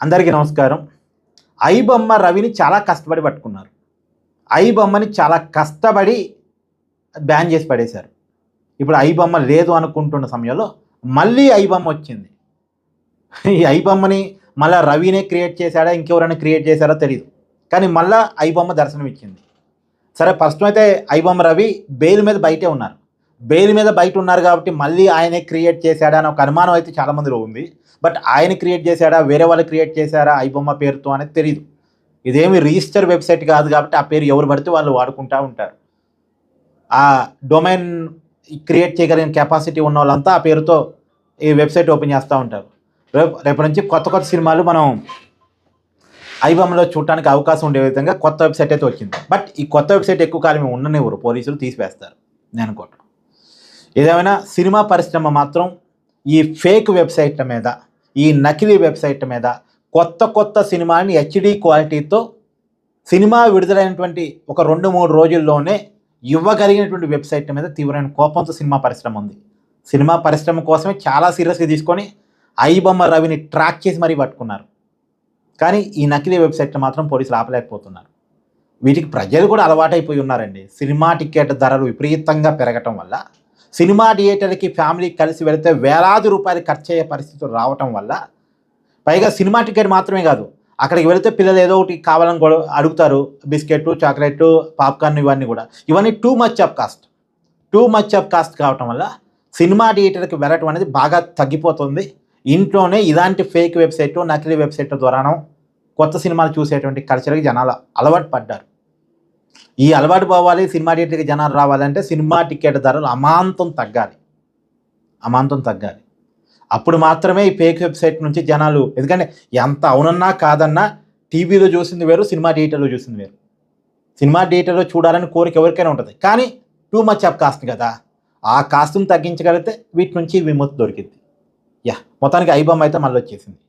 అందరికీ నమస్కారం. ఐబొమ్మ రవిని చాలా కష్టపడి పట్టుకున్నారు. ఐబొమ్మని చాలా కష్టపడి బ్యాన్ చేసి పడేశారు. ఇప్పుడు ఐబొమ్మ లేదు అనుకుంటున్న సమయంలో మళ్ళీ ఐబొమ్మ వచ్చింది. ఈ ఐబొమ్మని మళ్ళా రవినే క్రియేట్ చేశాడా, ఇంకెవరైనా క్రియేట్ చేశారో తెలియదు. కానీ మళ్ళా ఐబొమ్మ దర్శనం ఇచ్చింది. సరే, ఫస్ట్ అయితే ఐబొమ్మ రవి బెయిల్ మీద బయటే ఉన్నారు. బెయిల్ మీద బయట ఉన్నారు కాబట్టి మళ్ళీ ఆయనే క్రియేట్ చేశాడా అని ఒక అనుమానం అయితే చాలామందిలో ఉంది. బట్ ఆయన క్రియేట్ చేశాడా, వేరే వాళ్ళు క్రియేట్ చేశారా ఐబొమ్మ పేరుతో అనేది తెలియదు. ఇదేమి రిజిస్టర్ వెబ్సైట్ కాదు కాబట్టి ఆ పేరు ఎవరు పడితే వాళ్ళు వాడుకుంటూ ఉంటారు. ఆ డొమైన్ క్రియేట్ చేయగలిగిన కెపాసిటీ ఉన్న వాళ్ళంతా ఆ పేరుతో ఈ వెబ్సైట్ ఓపెన్ చేస్తూ ఉంటారు. రేపటి నుంచి కొత్త కొత్త సినిమాలు మనం ఐబొమ్మలో చూడటానికి అవకాశం ఉండే విధంగా కొత్త వెబ్సైట్ అయితే వచ్చింది. బట్ ఈ కొత్త వెబ్సైట్ ఎక్కువ కాలం ఉండనివ్వరు, పోలీసులు తీసివేస్తారు నేను అనుకోవటం. ఏదేమైనా సినిమా పరిశ్రమ మాత్రం ఈ ఫేక్ వెబ్సైట్ల మీద, ఈ నకిలీ వెబ్సైట్ల మీద కొత్త సినిమాని హెచ్డి క్వాలిటీతో సినిమా విడుదలైనటువంటి ఒక 2-3 రోజుల్లోనే ఇవ్వగలిగినటువంటి వెబ్సైట్ల మీద తీవ్రమైన కోపంతో సినిమా పరిశ్రమ ఉంది. సినిమా పరిశ్రమ కోసమే చాలా సీరియస్గా తీసుకొని ఐబొమ్మ రవిని ట్రాక్ చేసి మరీ పట్టుకున్నారు. కానీ ఈ నకిలీ వెబ్సైట్లు మాత్రం పోలీసులు ఆపలేకపోతున్నారు. వీటికి ప్రజలు కూడా అలవాటైపోయి ఉన్నారండి. సినిమా టికెట్ ధరలు విపరీతంగా పెరగటం వల్ల, సినిమా థియేటర్కి ఫ్యామిలీ కలిసి వెళితే వేలాది రూపాయలు ఖర్చు అయ్యే పరిస్థితులు రావటం వల్ల, పైగా సినిమా టికెట్ మాత్రమే కాదు, అక్కడికి వెళితే పిల్లలు ఏదో ఒకటి కావాలని కూడా అడుగుతారు, బిస్కెట్లు, చాక్లెట్లు, పాప్కార్న్, ఇవన్నీ టూ మచ్ ఆఫ్ కాస్ట్ కావటం వల్ల సినిమా థియేటర్కి వెళ్ళటం అనేది బాగా తగ్గిపోతుంది. ఇంట్లోనే ఇలాంటి ఫేక్ వెబ్సైట్, నకిలీ వెబ్సైట్ల ద్వారానో కొత్త సినిమాలు చూసేటువంటి కల్చర్కి జనాలు అలవాటు పడ్డారు. ఈ అలవాటు పోవాలి, సినిమా థియేటర్కి జనాలు రావాలంటే సినిమా టికెట్ ధరలు అమాంతం తగ్గాలి. అప్పుడు మాత్రమే ఈ ఫేక్ వెబ్సైట్ నుంచి జనాలు, ఎందుకంటే ఎంత అవునన్నా కాదన్నా టీవీలో చూసింది వేరు, సినిమా థియేటర్లో చూసింది వేరు. సినిమా థియేటర్లో చూడాలని కోరిక ఎవరికైనా ఉంటుంది, కానీ టూ మచ్ ఆఫ్ కాస్ట్ కదా. ఆ కాస్ట్ను తగ్గించగలిగితే వీటి నుంచి విముక్తి దొరికింది. మొత్తానికి ఐబొమ్మ అయితే మళ్ళీ వచ్చేసింది.